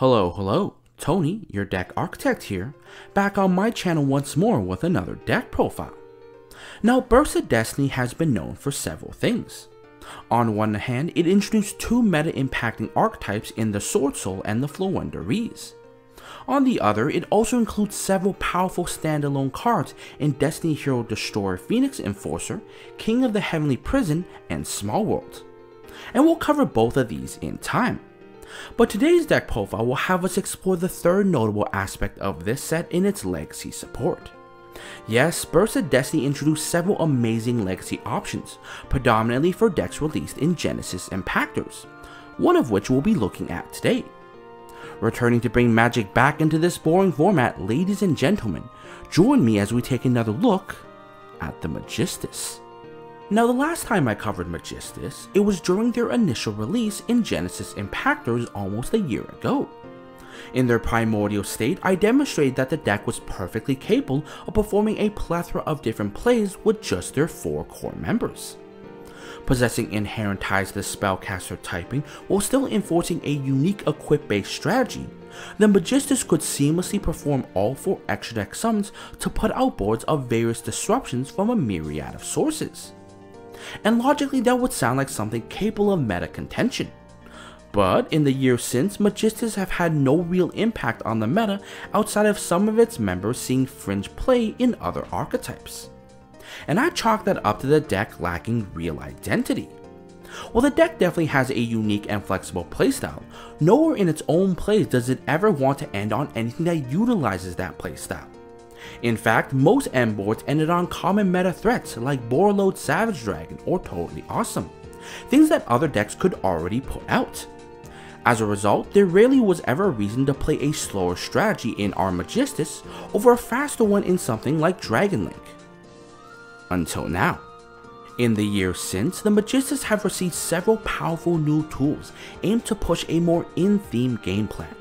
Hello, Tony, your deck architect here, back on my channel once more with another deck profile. Now, Burst of Destiny has been known for several things. On one hand, it introduced two meta-impacting archetypes in the Sword Soul and the Flowendurese. On the other, it also includes several powerful standalone cards in Destiny Hero Destroyer Phoenix Enforcer, King of the Heavenly Prison, and Small World. And we'll cover both of these in time. But today's deck profile will have us explore the third notable aspect of this set in its legacy support. Yes, Burst of Destiny introduced several amazing legacy options, predominantly for decks released in Genesis Impactors, one of which we'll be looking at today. Returning to bring Magic back into this boring format, ladies and gentlemen, join me as we take another look at the Magistus. Now, the last time I covered Magistus, it was during their initial release in Genesis Impactors almost a year ago. In their primordial state, I demonstrated that the deck was perfectly capable of performing a plethora of different plays with just their 4 core members. Possessing inherent ties to the spellcaster typing while still enforcing a unique equip-based strategy, the Magistus could seamlessly perform all 4 extra deck summons to put out boards of various disruptions from a myriad of sources. And logically, that would sound like something capable of meta contention. But in the years since, Magistus have had no real impact on the meta outside of some of its members seeing fringe play in other archetypes. And I chalk that up to the deck lacking real identity. While the deck definitely has a unique and flexible playstyle, nowhere in its own plays does it ever want to end on anything that utilizes that playstyle. In fact, most end boards ended on common meta threats like Borreload Savage Dragon or Toadally Awesome, things that other decks could already put out. As a result, there rarely was ever a reason to play a slower strategy in our Magistus over a faster one in something like Dragon Link. Until now. In the years since, the Magistus have received several powerful new tools aimed to push a more in-theme game plan.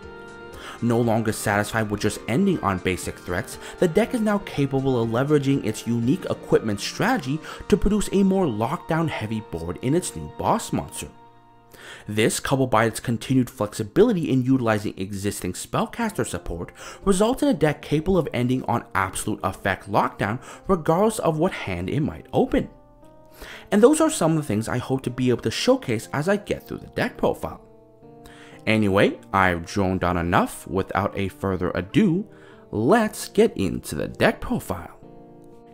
No longer satisfied with just ending on basic threats, the deck is now capable of leveraging its unique equipment strategy to produce a more lockdown heavy board in its new boss monster. This, coupled by its continued flexibility in utilizing existing spellcaster support, results in a deck capable of ending on absolute effect lockdown regardless of what hand it might open. And those are some of the things I hope to be able to showcase as I get through the deck profile. Anyway, I've droned on enough. Without a further ado, let's get into the deck profile.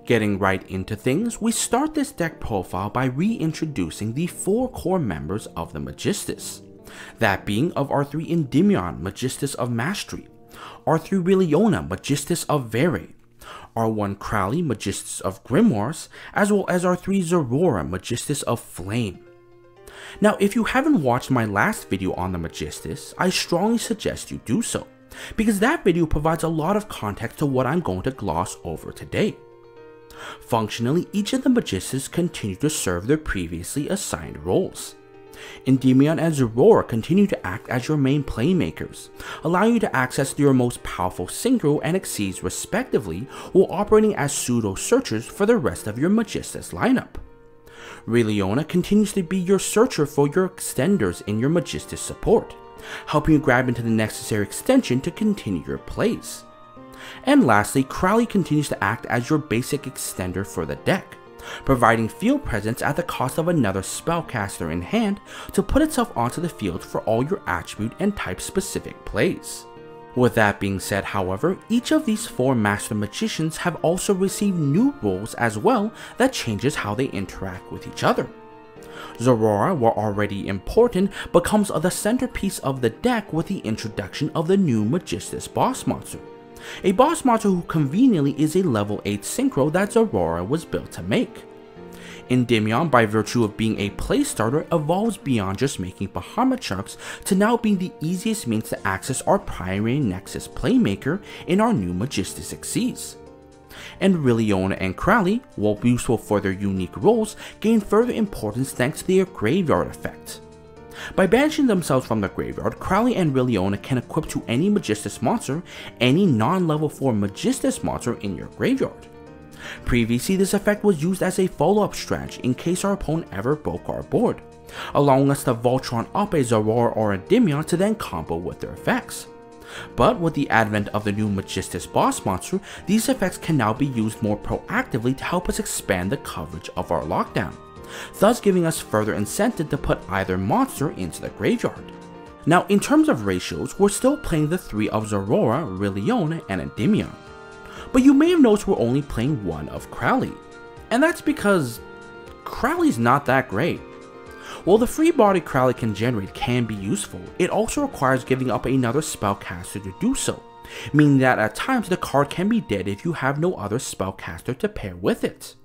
Getting right into things, we start this deck profile by reintroducing the 4 core members of the Magistus, that being of our 3 Endymion, Magistus of Mastery, our 3 releona, Magistus of Vere, our 1 Crowley, Magistus of Grimoires, as well as our 3 Zoroa, Magistus of Flame. Now, if you haven't watched my last video on the Magistus, I strongly suggest you do so, because that video provides a lot of context to what I'm going to gloss over today. Functionally, each of the Magistus continue to serve their previously assigned roles. Endymion and Zoroa continue to act as your main playmakers, allowing you to access your most powerful synchro and exceeds respectively, while operating as pseudo-searchers for the rest of your Magistus lineup. Releona continues to be your searcher for your extenders in your Magistus support, helping you grab into the necessary extension to continue your plays. And lastly, Crowley continues to act as your basic extender for the deck, providing field presence at the cost of another spellcaster in hand to put itself onto the field for all your attribute and type specific plays. With that being said, however, each of these 4 Master Magicians have also received new roles as well that changes how they interact with each other. Zoroa, while already important, becomes the centerpiece of the deck with the introduction of the new Magistus boss monster. A boss monster who conveniently is a level 8 synchro that Zoroa was built to make. Endymion, by virtue of being a playstarter, evolves beyond just making Bahamut Sharks to now being the easiest means to access our primary Nexus playmaker in our new Magistus Xyz. And Releona and Crowley, while useful for their unique roles, gain further importance thanks to their graveyard effect. By banishing themselves from the graveyard, Crowley and Releona can equip to any Magistus monster any non-level 4 Magistus monster in your graveyard. Previously, this effect was used as a follow-up strategy in case our opponent ever broke our board, allowing us to Voltron up a Zoroa or Endymion to then combo with their effects. But with the advent of the new Magistus boss monster, these effects can now be used more proactively to help us expand the coverage of our lockdown, thus giving us further incentive to put either monster into the graveyard. Now in terms of ratios, we're still playing the 3 of Zoroa, releona, and Endymion, but you may have noticed we're only playing 1 of Crowley, and that's because Crowley's not that great. While the free body Crowley can generate can be useful, it also requires giving up another spellcaster to do so, meaning that at times the card can be dead if you have no other spellcaster to pair with it.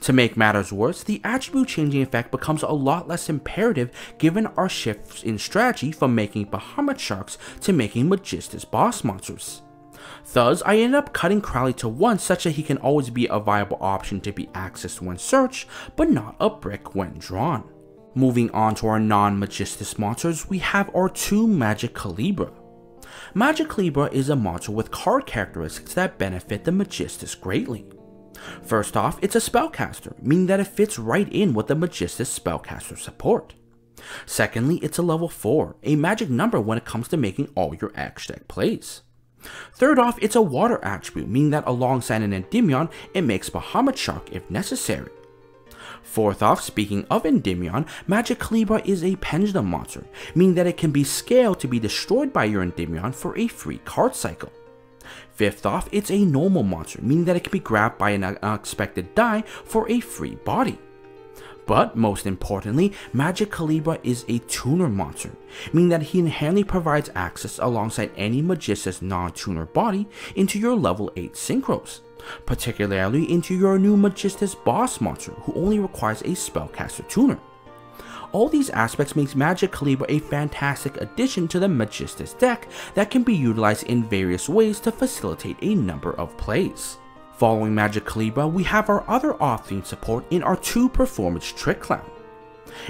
To make matters worse, the attribute changing effect becomes a lot less imperative given our shifts in strategy from making Bahamut Sharks to making Magistus boss monsters. Thus, I ended up cutting Crowley to 1 such that he can always be a viable option to be accessed when searched, but not a brick when drawn. Moving on to our non-Magistus monsters, we have our 2 Magicalibra. Magicalibra is a monster with card characteristics that benefit the Magistus greatly. First off, it's a spellcaster, meaning that it fits right in with the Magistus spellcaster support. Secondly, it's a level 4, a magic number when it comes to making all your X deck plays. Third off, it's a water attribute, meaning that alongside an Endymion, it makes Bahamut Shark if necessary. Fourth off, speaking of Endymion, Magicalibra is a pendulum monster, meaning that it can be scaled to be destroyed by your Endymion for a free card cycle. Fifth off, it's a normal monster, meaning that it can be grabbed by an unexpected die for a free body. But most importantly, Magicalibra is a tuner monster, meaning that he inherently provides access alongside any Magistus non-tuner body into your level 8 synchros, particularly into your new Magistus boss monster who only requires a spellcaster tuner. All these aspects makes Magicalibra a fantastic addition to the Magistus deck that can be utilized in various ways to facilitate a number of plays. Following Magicalibra, we have our other off-theme support in our 2 Performance Trick Clown.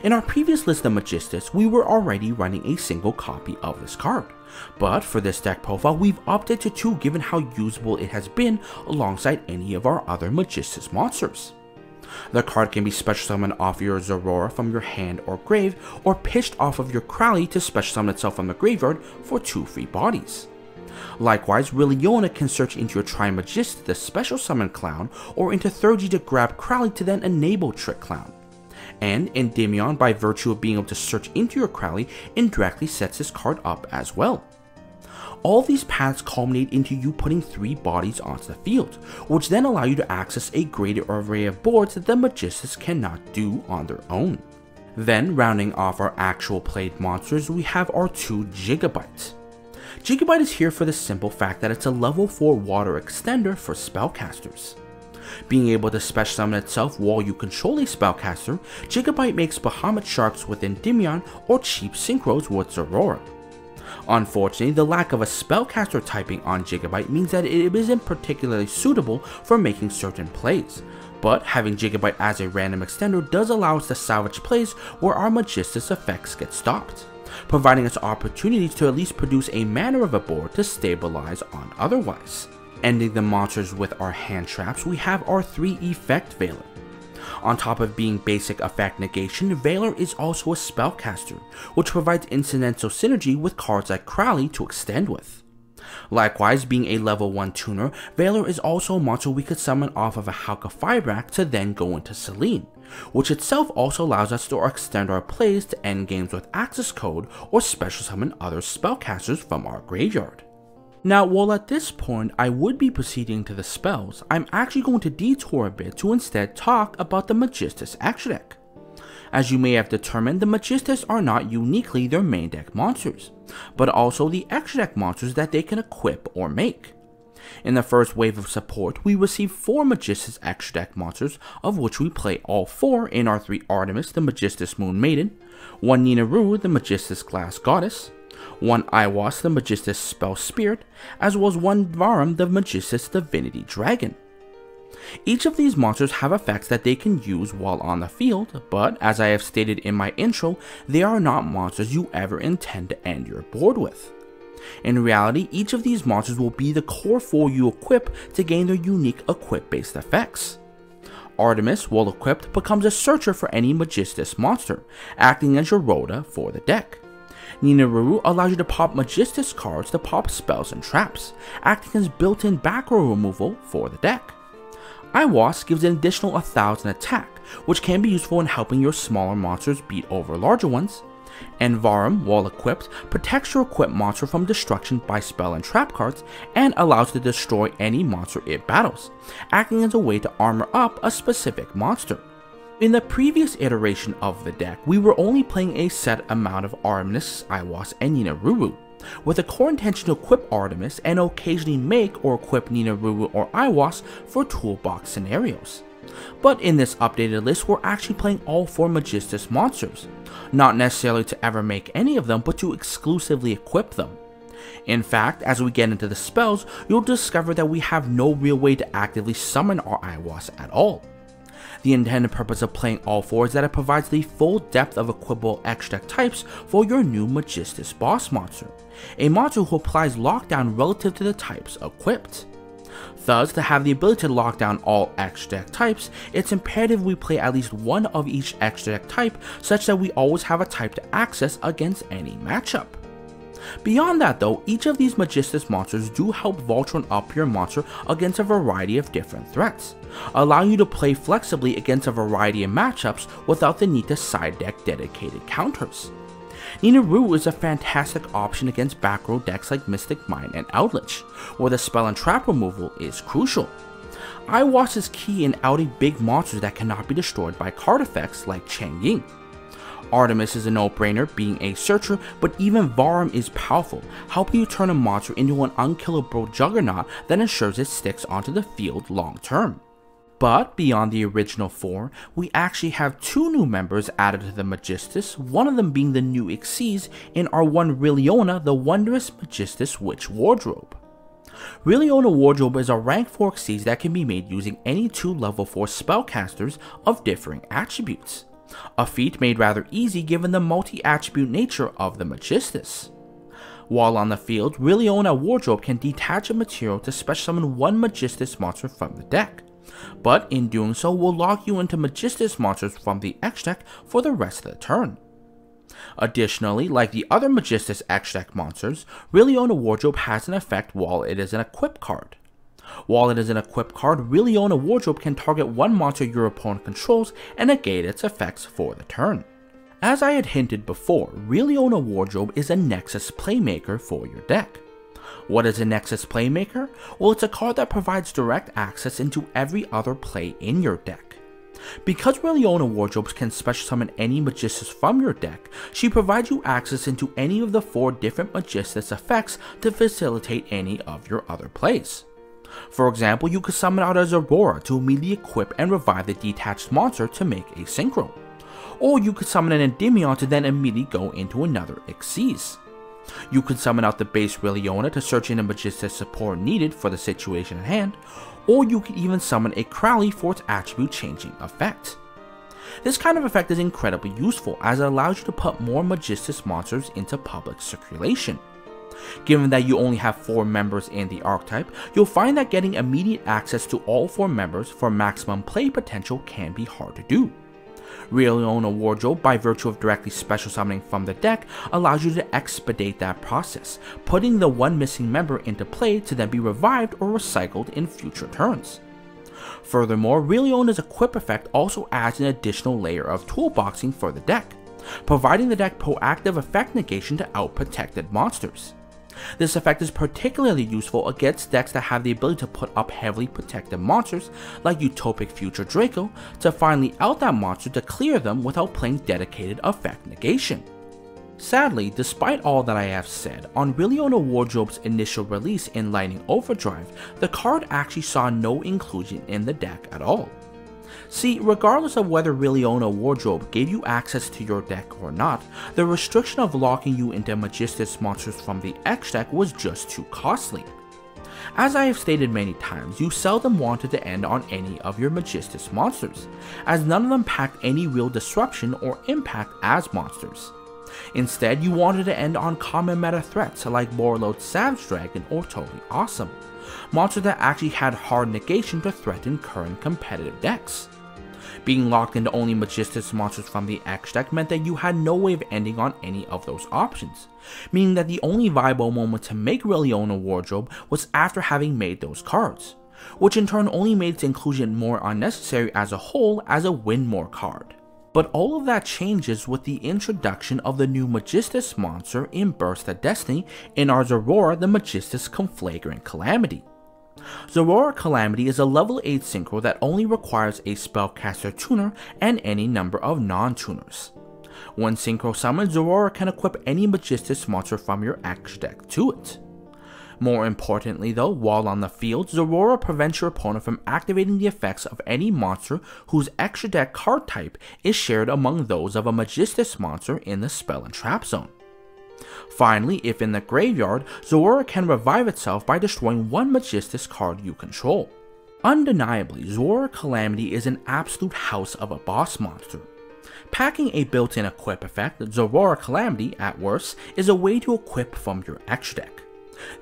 In our previous list of Magistus, we were already running a single copy of this card, but for this deck profile we've upped it to 2 given how usable it has been alongside any of our other Magistus monsters. The card can be special summoned off your Zoroa from your hand or grave, or pitched off of your Crowley to special summon itself from the graveyard for 2 free bodies. Likewise, releona can search into your Trimagistus the special summon clown, or into 3G to grab Crowley to then enable Trick Clown. And Endymion, by virtue of being able to search into your Crowley, indirectly sets this card up as well. All these paths culminate into you putting 3 bodies onto the field, which then allow you to access a greater array of boards that the Magistus cannot do on their own. Then, rounding off our actual played monsters, we have our 2 Gigabyte. Gigabyte is here for the simple fact that it's a level 4 water extender for spellcasters. Being able to special summon itself while you control a spellcaster, Gigabyte makes Bahamut Sharks with Endymion or cheap synchros with Zoroa. Unfortunately, the lack of a spellcaster typing on Gigabyte means that it isn't particularly suitable for making certain plays, but having Gigabyte as a random extender does allow us to salvage plays where our Magistus effects get stopped, providing us opportunities to at least produce a manner of a board to stabilize on otherwise. Ending the monsters with our hand traps, we have our 3 Effect Veiler. On top of being basic effect negation, Veiler is also a spellcaster, which provides incidental synergy with cards like Crowley to extend with. Likewise, being a level 1 tuner, Veiler is also a monster we could summon off of a Halka to then go into Selene, which itself also allows us to extend our plays to end games with access code or special summon other spellcasters from our graveyard. Now, while at this point I would be proceeding to the spells, I'm actually going to detour a bit to instead talk about the Magistus extra deck. As you may have determined, the Magistus are not uniquely their main deck monsters, but also the extra deck monsters that they can equip or make. In the first wave of support, we received 4 Magistus extra deck monsters, of which we play all 4 in our 3 Artemis, the Magistus Moon Maiden, 1 Ninaru, the Magistus Glass Goddess, 1 Iwas, the Magistus Spell Spirit, as well as 1 Varum, the Magistus Divinity Dragon. Each of these monsters have effects that they can use while on the field, but as I have stated in my intro, they are not monsters you ever intend to end your board with. In reality, each of these monsters will be the core 4 you equip to gain their unique equip based effects. Artemis, while equipped, becomes a searcher for any Magistus monster, acting as your rota for the deck. Ninaruru allows you to pop Magistus cards to pop spells and traps, acting as built-in back row removal for the deck. Iwas gives an additional 1000 attack, which can be useful in helping your smaller monsters beat over larger ones. And Varum, while equipped, protects your equipped monster from destruction by spell and trap cards and allows it to destroy any monster it battles, acting as a way to armor up a specific monster. In the previous iteration of the deck, we were only playing a set amount of Artemis, Iwas, and Ninaruru, with a core intention to equip Artemis and occasionally make or equip Ninaruru or Iwas for toolbox scenarios. But in this updated list, we're actually playing all 4 Magistus monsters, not necessarily to ever make any of them, but to exclusively equip them. In fact, as we get into the spells, you'll discover that we have no real way to actively summon our Iwas at all. The intended purpose of playing all 4 is that it provides the full depth of equipable X-Deck types for your new Magistus boss monster, a monster who applies lockdown relative to the types equipped. Thus, to have the ability to lock down all X-Deck types, it's imperative we play at least one of each X-Deck type such that we always have a type to access against any matchup. Beyond that though, each of these Magistus monsters do help Voltron up your monster against a variety of different threats, allowing you to play flexibly against a variety of matchups without the need to side deck dedicated counters. Ninaruru is a fantastic option against back row decks like Mystic Mine and Outlich, where the spell and trap removal is crucial. Iwas is key in outing big monsters that cannot be destroyed by card effects like Chang'Ying. Artemis is a no-brainer, being a searcher, but even Varum is powerful, helping you turn a monster into an unkillable juggernaut that ensures it sticks onto the field long term. But beyond the original 4, we actually have 2 new members added to the Magistus, one of them being the new Xyz in our one Releona, the Wondrous Magistus Witch Wardrobe. Releona Wardrobe is a rank 4 Xyz that can be made using any 2 level 4 spellcasters of differing attributes, a feat made rather easy given the multi-attribute nature of the Magistus. While on the field, Releona Wardrobe can detach a material to special summon one Magistus monster from the deck, but in doing so will lock you into Magistus monsters from the X-Deck for the rest of the turn. Additionally, like the other Magistus X-Deck monsters, Releona Wardrobe has an effect while it is an equip card. While it is an equip card, Releona Wardrobe can target one monster your opponent controls and negate its effects for the turn. As I had hinted before, Releona Wardrobe is a Nexus Playmaker for your deck. What is a Nexus Playmaker? Well, it's a card that provides direct access into every other play in your deck. Because Releona Wardrobe can special summon any Magistus from your deck, she provides you access into any of the 4 different Magistus effects to facilitate any of your other plays. For example, you could summon out a Zoroa to immediately equip and revive the detached monster to make a synchro. Or you could summon an Endymion to then immediately go into another Xyz. You could summon out the base Releona to search in a Magistus support needed for the situation at hand, or you could even summon a Crowley for its attribute changing effect. This kind of effect is incredibly useful as it allows you to put more Magistus monsters into public circulation. Given that you only have 4 members in the archetype, you'll find that getting immediate access to all 4 members for maximum play potential can be hard to do. Releona Wardrobe, by virtue of directly special summoning from the deck, allows you to expedite that process, putting the one missing member into play to then be revived or recycled in future turns. Furthermore, Releona's equip effect also adds an additional layer of toolboxing for the deck, providing the deck proactive effect negation to out-protected monsters. This effect is particularly useful against decks that have the ability to put up heavily protected monsters like Utopic Future Draco to finally out that monster to clear them without playing dedicated effect negation. Sadly, despite all that I have said, on Releona Wardrobe's initial release in Lightning Overdrive, the card actually saw no inclusion in the deck at all. See, regardless of whether Releona Wardrobe gave you access to your deck or not, the restriction of locking you into Magistus monsters from the X-Deck was just too costly. As I have stated many times, you seldom wanted to end on any of your Magistus monsters, as none of them packed any real disruption or impact as monsters. Instead, you wanted to end on common meta threats like Borreload Savage Dragon or Toadally Awesome, monsters that actually had hard negation to threaten current competitive decks. Being locked into only Magistus monsters from the X deck meant that you had no way of ending on any of those options, meaning that the only viable moment to make releona wardrobe was after having made those cards, which in turn only made its inclusion more unnecessary as a whole as a win more card. But all of that changes with the introduction of the new Magistus monster in Burst of Destiny in our Zoroa the Magistus Conflagarant Calamity. Zoroa Calamity is a level 8 synchro that only requires a spellcaster tuner and any number of non-tuners. When synchro summoned, Zoroa can equip any Magistus monster from your X deck to it. More importantly though, while on the field, Zoroa prevents your opponent from activating the effects of any monster whose extra deck card type is shared among those of a Magistus monster in the spell and trap zone. Finally, if in the graveyard, Zoroa can revive itself by destroying one Magistus card you control. Undeniably, Zoroa Calamity is an absolute house of a boss monster. Packing a built-in equip effect, Zoroa Calamity, at worst, is a way to equip from your X deck.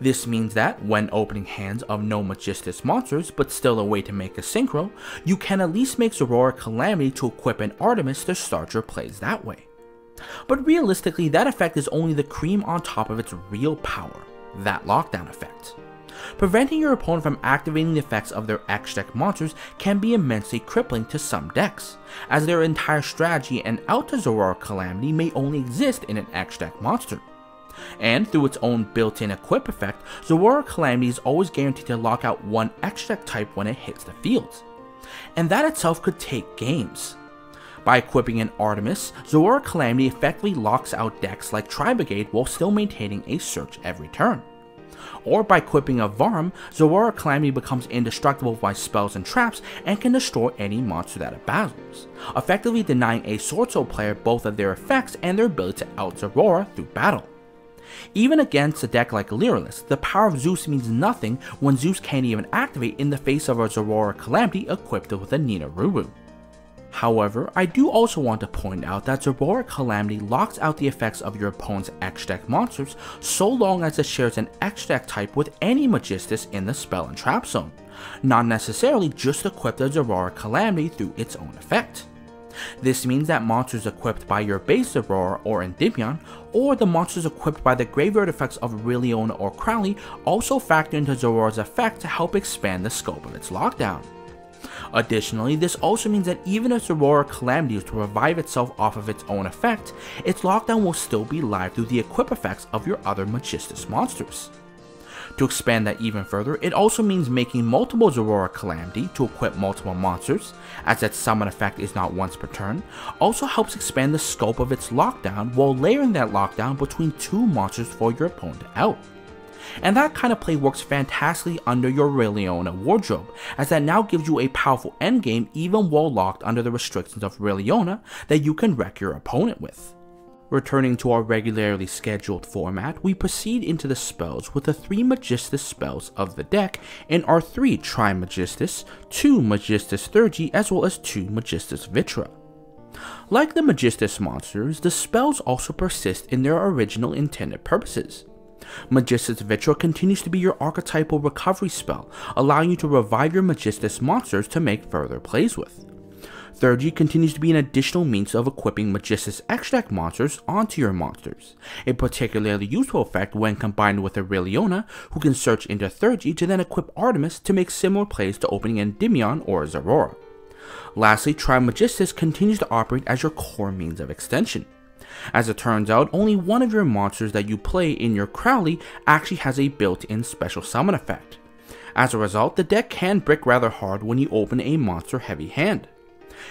This means that, when opening hands of no Magistus monsters, but still a way to make a synchro, you can at least make Zoroa Calamity to equip an Artemis to start your plays that way. But realistically, that effect is only the cream on top of its real power, that lockdown effect. Preventing your opponent from activating the effects of their X deck monsters can be immensely crippling to some decks, as their entire strategy and out to Zoroa Calamity may only exist in an X deck monster. And through its own built-in equip effect, Zoroa Calamity is always guaranteed to lock out one X deck type when it hits the field. And that itself could take games. By equipping an Artemis, Zoroa Calamity effectively locks out decks like Tri-Brigade while still maintaining a search every turn. Or by equipping a Varm, Zoroa Calamity becomes indestructible by spells and traps and can destroy any monster that it battles, effectively denying a Sword Soul player both of their effects and their ability to out Zoroa through battle. Even against a deck like Lyrillus, the power of Zeus means nothing when Zeus can't even activate in the face of a Zoroa Calamity equipped with a Nina Ruru. However, I do also want to point out that Zoroa Calamity locks out the effects of your opponent's X deck monsters so long as it shares an X deck type with any Magistus in the spell and trap zone, not necessarily just equip the Zoroa Calamity through its own effect. This means that monsters equipped by your base Zoroa or Endymion, or the monsters equipped by the graveyard effects of Releona or Crowley also factor into Zoroa's effect to help expand the scope of its lockdown. Additionally, this also means that even if Zoroa Calamity is to revive itself off of its own effect, its lockdown will still be live through the equip effects of your other Magistus monsters. To expand that even further, it also means making multiple Zoroa Calamity to equip multiple monsters, as that summon effect is not once per turn, also helps expand the scope of its lockdown while layering that lockdown between two monsters for your opponent to out. And that kind of play works fantastically under your releona wardrobe, as that now gives you a powerful endgame even while locked under the restrictions of releona that you can wreck your opponent with. Returning to our regularly scheduled format, we proceed into the spells with the 3 Magistus spells of the deck in our 3 Tri-Magistus, 2 Magistus Theurgy, as well as 2 Magistus Vitra. Like the Magistus monsters, the spells also persist in their original intended purposes. Magistus Vitra continues to be your archetypal recovery spell, allowing you to revive your Magistus monsters to make further plays with. Theurgy continues to be an additional means of equipping Magistus X-Deck monsters onto your monsters, a particularly useful effect when combined with a Releona, who can search into Theurgy to then equip Artemis to make similar plays to opening Endymion or Zoroa. Lastly, Tri-Magistus continues to operate as your core means of extension. As it turns out, only one of your monsters that you play in your Crowley actually has a built-in special summon effect. As a result, the deck can brick rather hard when you open a monster-heavy hand.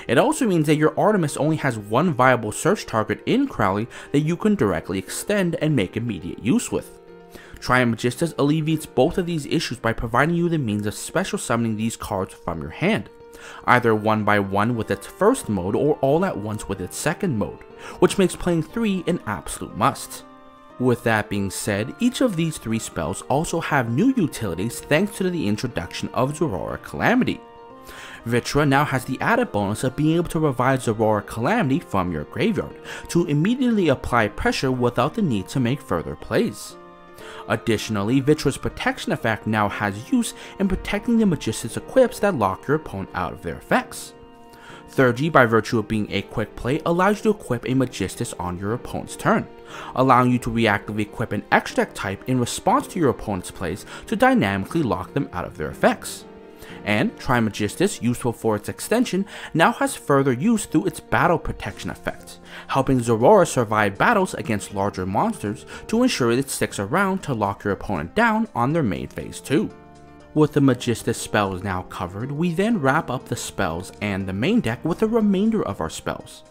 It also means that your Artemis only has one viable search target in Crowley that you can directly extend and make immediate use with. Tri-Magistus alleviates both of these issues by providing you the means of special summoning these cards from your hand, either one by one with its first mode or all at once with its second mode, which makes playing 3 an absolute must. With that being said, each of these 3 spells also have new utilities thanks to the introduction of Zoroa Calamity. Vitra now has the added bonus of being able to revive Zoroa Calamity from your graveyard, to immediately apply pressure without the need to make further plays. Additionally, Vitra's protection effect now has use in protecting the Magistus equips that lock your opponent out of their effects. 3rd, by virtue of being a quick play, allows you to equip a Magistus on your opponent's turn, allowing you to reactively equip an extra deck type in response to your opponent's plays to dynamically lock them out of their effects. And Trimagistus, useful for its extension, now has further use through its battle protection effect, helping Zoroa survive battles against larger monsters to ensure it sticks around to lock your opponent down on their main phase too. With the Magistus spells now covered, we then wrap up the spells and the main deck with the remainder of our spells.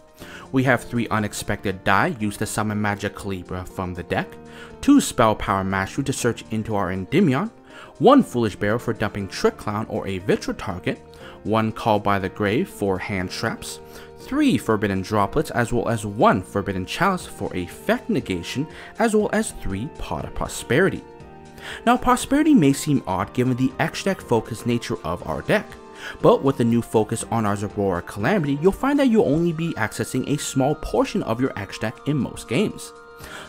We have 3 unexpected die used to summon Magic Calibra from the deck, 2 Spell Power Mastery to search into our Endymion, 1 Foolish Barrel for dumping Trick Clown or a Vitra target, 1 Call by the Grave for hand traps, 3 Forbidden Droplets as well as 1 Forbidden Chalice for effect negation, as well as 3 Pot of Prosperity. Now, Prosperity may seem odd given the extra deck focused nature of our deck, but with the new focus on our Zoroa Calamity, you'll find that you'll only be accessing a small portion of your extra deck in most games.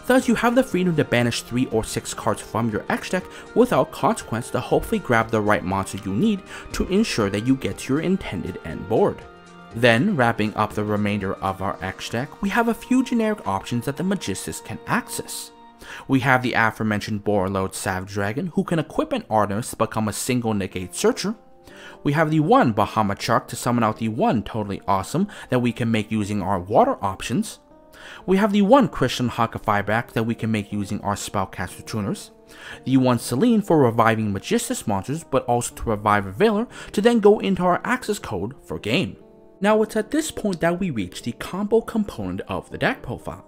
Thus, you have the freedom to banish 3 or 6 cards from your extra deck without consequence to hopefully grab the right monster you need to ensure that you get to your intended end board. Then, wrapping up the remainder of our extra deck, we have a few generic options that the Magistus can access. We have the aforementioned Borreload Savage Dragon, who can equip an Artemis to become a single negate searcher. We have the 1 Bahamut Shark to summon out the 1 Toadally Awesome that we can make using our water options. We have the 1 Christian Hakafyback that we can make using our spellcaster tuners. The 1 Selene for reviving Magistus monsters, but also to revive a Veiler to then go into our access code for game. Now it's at this point that we reach the combo component of the deck profile.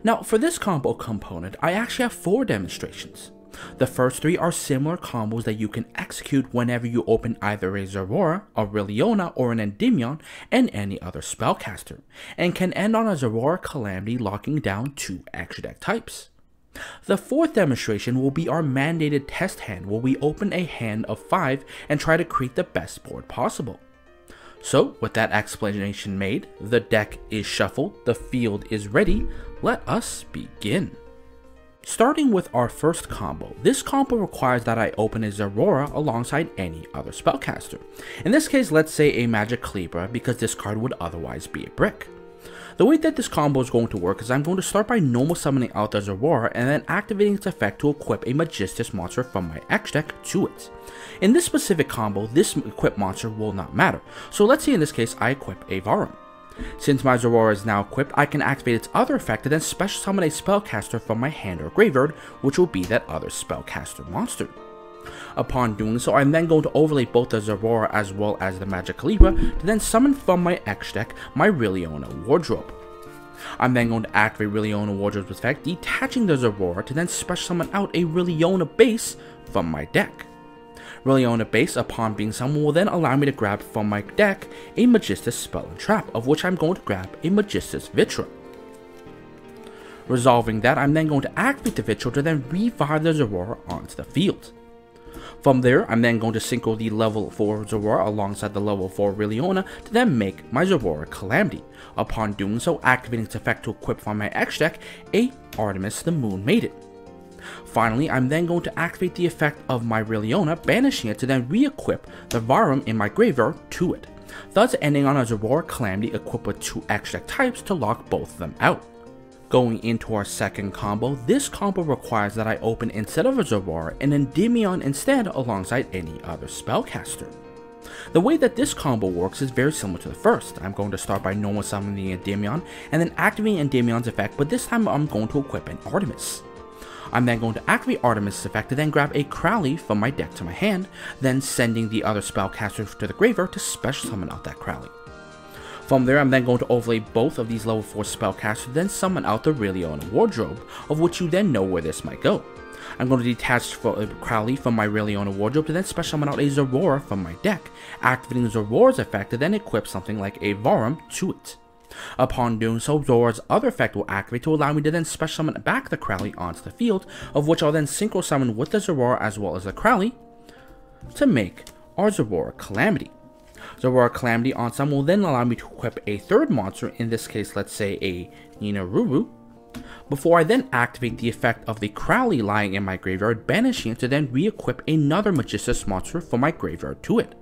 Now, for this combo component, I actually have 4 demonstrations. The first 3 are similar combos that you can execute whenever you open either a Zoroa, a releona, or an Endymion, and any other spellcaster, and can end on a Zoroa Calamity locking down 2 extra deck types. The 4th demonstration will be our mandated test hand, where we open a hand of 5 and try to create the best board possible. So, with that explanation made, the deck is shuffled, the field is ready, let us begin. Starting with our first combo, this combo requires that I open a Zoroa alongside any other spellcaster. In this case, let's say a Magic Calibra, because this card would otherwise be a brick. The way that this combo is going to work is I'm going to start by normal summoning out the Zoroa and then activating its effect to equip a Magistus monster from my X deck to it. In this specific combo, this equipped monster will not matter, so let's say in this case I equip a Varum. Since my Zoroa is now equipped, I can activate its other effect and then special summon a spellcaster from my hand or graveyard, which will be that other spellcaster monster. Upon doing so, I'm then going to overlay both the Zoroa as well as the Magic Calibra to then summon from my X deck my releona Wardrobe. I'm then going to activate releona Wardrobe's effect, detaching the Zoroa to then special summon out a releona base from my deck. Releona base, upon being summoned, will then allow me to grab from my deck a Magistus Spell and Trap, of which I'm going to grab a Magistus Vitra. Resolving that, I'm then going to activate the Vitra to then revive the Zoroa onto the field. From there, I'm then going to synchro the level 4 Zoroa alongside the level 4 Releona to then make my Zoroa Calamity. Upon doing so, activating its effect to equip from my X deck a Artemis the Moon Maiden. Finally, I'm then going to activate the effect of my Releona, banishing it to then re-equip the Varum in my graveyard to it, thus ending on a Zoroa Calamity equipped with 2 X deck types to lock both of them out. Going into our second combo, this combo requires that I open, instead of a Zoroa, an Endymion instead alongside any other spellcaster. The way that this combo works is very similar to the first. I'm going to start by normal summoning the Endymion and then activating Endymion's effect, but this time I'm going to equip an Artemis. I'm then going to activate Artemis' effect to then grab a Crowley from my deck to my hand, then sending the other spellcaster to the graveyard to special summon out that Crowley. From there, I'm then going to overlay both of these level 4 spellcasters, then summon out the Releona Wardrobe, of which you then know where this might go. I'm going to detach Crowley from my Releona Wardrobe to then special summon out a Zoroa from my deck, activating Zoroa's effect to then equip something like a Varum to it. Upon doing so, Zoroa's other effect will activate to allow me to then special summon back the Crowley onto the field, of which I'll then synchro summon with the Zoroa as well as the Crowley to make our Zoroa Calamity. Zoroa Calamity on summon will then allow me to equip a third monster, in this case let's say a Ninaruru, before I then activate the effect of the Crowley lying in my graveyard, banishing it to then re-equip another Magistus monster from my graveyard to it,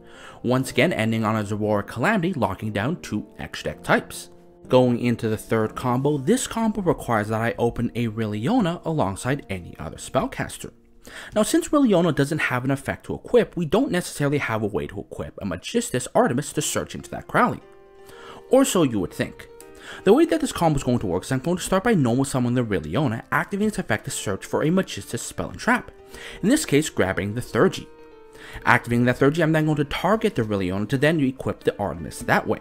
once again ending on a Zoroa Calamity, locking down 2 X-Deck types. Going into the third combo, this combo requires that I open a Releona alongside any other spellcaster. Now, since Releona doesn't have an effect to equip, we don't necessarily have a way to equip a Magistus Artemis to search into that Crowley. Or so you would think. The way that this combo is going to work is I'm going to start by normal summoning the Releona, activating its effect to search for a Magistus spell and trap, in this case grabbing the Thurgy. Activating that Thurgy, I'm then going to target the Releona to then equip the Artemis that way.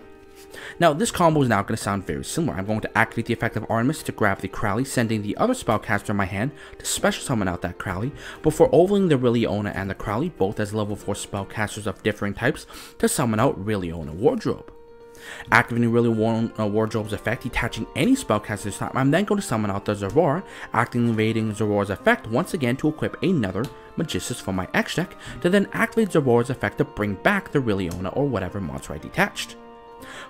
Now, this combo is now going to sound very similar. I'm going to activate the effect of Artemis to grab the Crowley, sending the other spellcaster in my hand to special summon out that Crowley, before overlaying the Releona and the Crowley, both as level 4 spellcasters of differing types, to summon out Releona Wardrobe. Activating Releona Wardrobe's effect, detaching any spellcaster this time, I'm then going to summon out the Zoroa, activating Zoroa's effect once again to equip another Magistus from my X-Deck, to then activate Zoroa's effect to bring back the Releona or whatever monster I detached.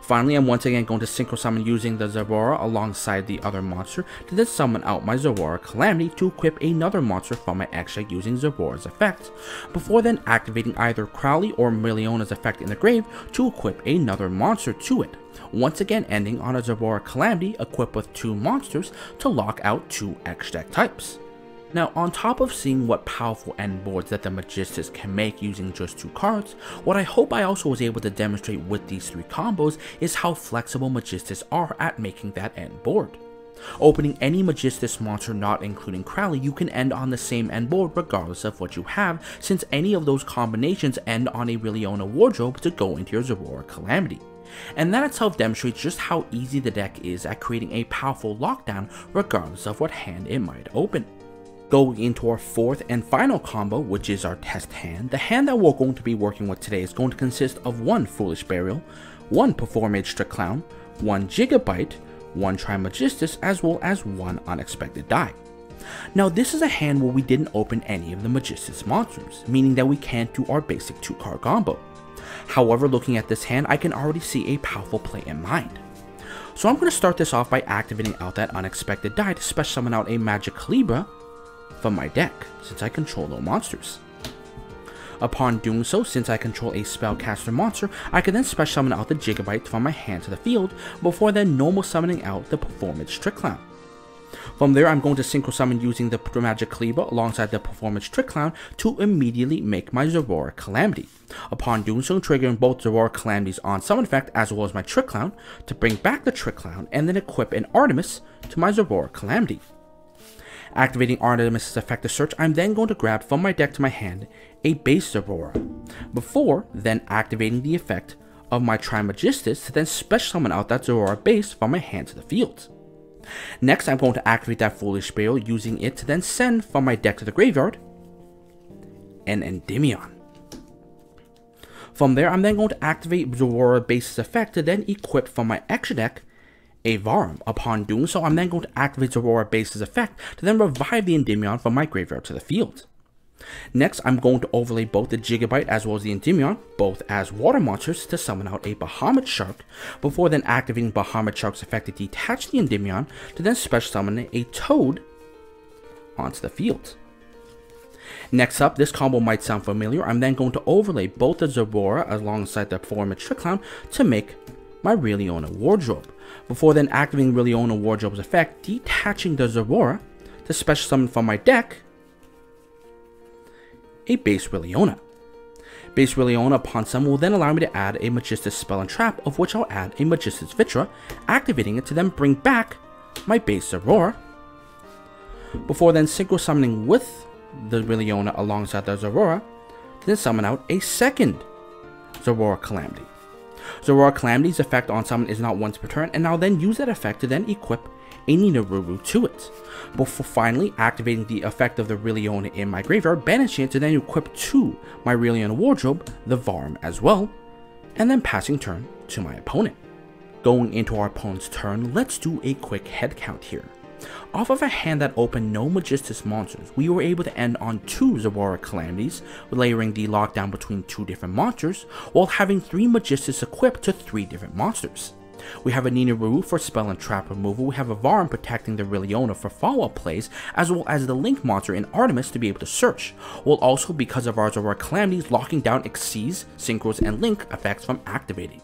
Finally, I'm once again going to synchro summon using the Zoroa alongside the other monster to then summon out my Zoroa Calamity to equip another monster from my X-Deck using Zoroa's effect, before then activating either Crowley or Releona's effect in the grave to equip another monster to it, once again ending on a Zoroa Calamity equipped with 2 monsters to lock out 2 X-Deck types. Now, on top of seeing what powerful end boards that the Magistus can make using just 2 cards, what I hope I also was able to demonstrate with these 3 combos is how flexible Magistus are at making that end board. Opening any Magistus monster not including Crowley, you can end on the same end board regardless of what you have, since any of those combinations end on a Releona Wardrobe to go into your Zoroa Calamity. And that itself demonstrates just how easy the deck is at creating a powerful lockdown regardless of what hand it might open. Going into our 4th and final combo, which is our test hand, the hand that we're going to be working with today is going to consist of 1 Foolish Burial, 1 Performage Trick Clown, 1 Gigabyte, 1 Trimagistus, as well as 1 Unexpected Die. Now, this is a hand where we didn't open any of the Magistus monsters, meaning that we can't do our basic 2-card combo. However, looking at this hand, I can already see a powerful play in mind. So I'm going to start this off by activating out that Unexpected Die to special summon out a Magicalibra from my deck, since I control no monsters. Upon doing so, since I control a spellcaster monster, I can then special summon out the Gigabyte from my hand to the field, before then normal summoning out the Performance Trick Clown. From there, I'm going to synchro summon using the Magicalibra alongside the Performance Trick Clown to immediately make my Zoroa Calamity. Upon doing so, triggering both Zoroa Calamity's on summon effect as well as my Trick Clown to bring back the Trick Clown and then equip an Artemis to my Zoroa Calamity. Activating Artemis' effect to search, I'm then going to grab from my deck to my hand a base Zoroa, before then activating the effect of my Trimagistus to then special summon out that Zoroa base from my hand to the field. Next, I'm going to activate that Foolish Burial, using it to then send from my deck to the graveyard an Endymion. From there, I'm then going to activate Zoroa base's effect to then equip from my extra deck a Varum. Upon doing so, I'm then going to activate Zoroa base's effect to then revive the Endymion from my graveyard to the field. Next, I'm going to overlay both the Gigabyte as well as the Endymion, both as water monsters, to summon out a Bahamut Shark, before then activating Bahamut Shark's effect to detach the Endymion to then special summon a Toad onto the field. Next up, this combo might sound familiar. I'm then going to overlay both the Zoroa alongside the Performance Trick Clown to make my Releona Wardrobe, before then activating Releona Wardrobe's effect, detaching the Zoroa to special summon from my deck a base Releona. Base Releona upon summon will then allow me to add a Magistus Spell and Trap, of which I'll add a Magistus Vitra, activating it to then bring back my base Zoroa, before then synchro summoning with the Releona alongside the Zoroa to then summon out a second Zoroa Calamity. Zoroa Calamity's effect on summon is not once per turn, and I'll then use that effect to then equip a Ninaruru to it, before finally activating the effect of the Releona in my graveyard, banishing it to then equip to my Releona Wardrobe, the Varum as well, and then passing turn to my opponent. Going into our opponent's turn, let's do a quick head count here. Off of a hand that opened no Magistus monsters, we were able to end on 2 Zoroa Calamities, layering the lockdown between 2 different monsters, while having 3 Magistus equipped to 3 different monsters. We have a Nina for spell and trap removal, we have a Varn protecting the Releona for follow-up plays, as well as the Link monster in Artemis to be able to search, while also because of our Zoroa Calamities locking down Xyz, Synchros, and Link effects from activating.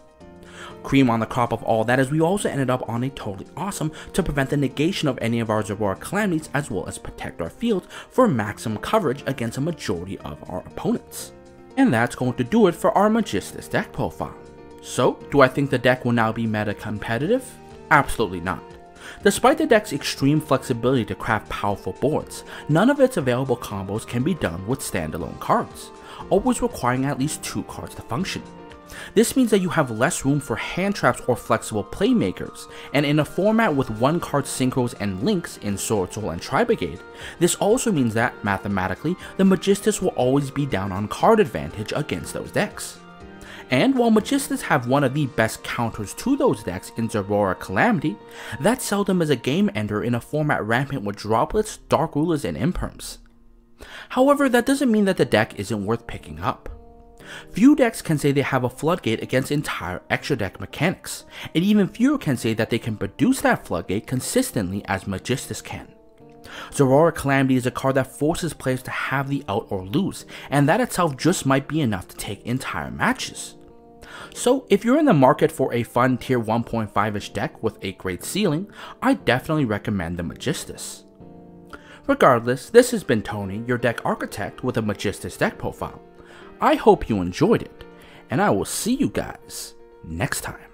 Cream on the crop of all that is we also ended up on a Toadally Awesome to prevent the negation of any of our Zoroa Calamities, as well as protect our field for maximum coverage against a majority of our opponents. And that's going to do it for our Magistus deck profile. So, do I think the deck will now be meta competitive? Absolutely not. Despite the deck's extreme flexibility to craft powerful boards, none of its available combos can be done with standalone cards, always requiring at least 2 cards to function. This means that you have less room for hand traps or flexible playmakers, and in a format with 1-card synchros and links in Sword Soul and Tri-Brigade, this also means that, mathematically, the Magistus will always be down on card advantage against those decks. And while Magistus have one of the best counters to those decks in Zoroa Calamity, that seldom is a game ender in a format rampant with droplets, dark rulers, and imperms. However, that doesn't mean that the deck isn't worth picking up. Few decks can say they have a floodgate against entire extra deck mechanics, and even fewer can say that they can produce that floodgate consistently as Magistus can. Zoroa Calamity is a card that forces players to have the out or lose, and that itself just might be enough to take entire matches. So if you're in the market for a fun tier 1.5ish deck with a great ceiling, I definitely recommend the Magistus. Regardless, this has been Tony, your deck architect with a Magistus deck profile. I hope you enjoyed it, and I will see you guys next time.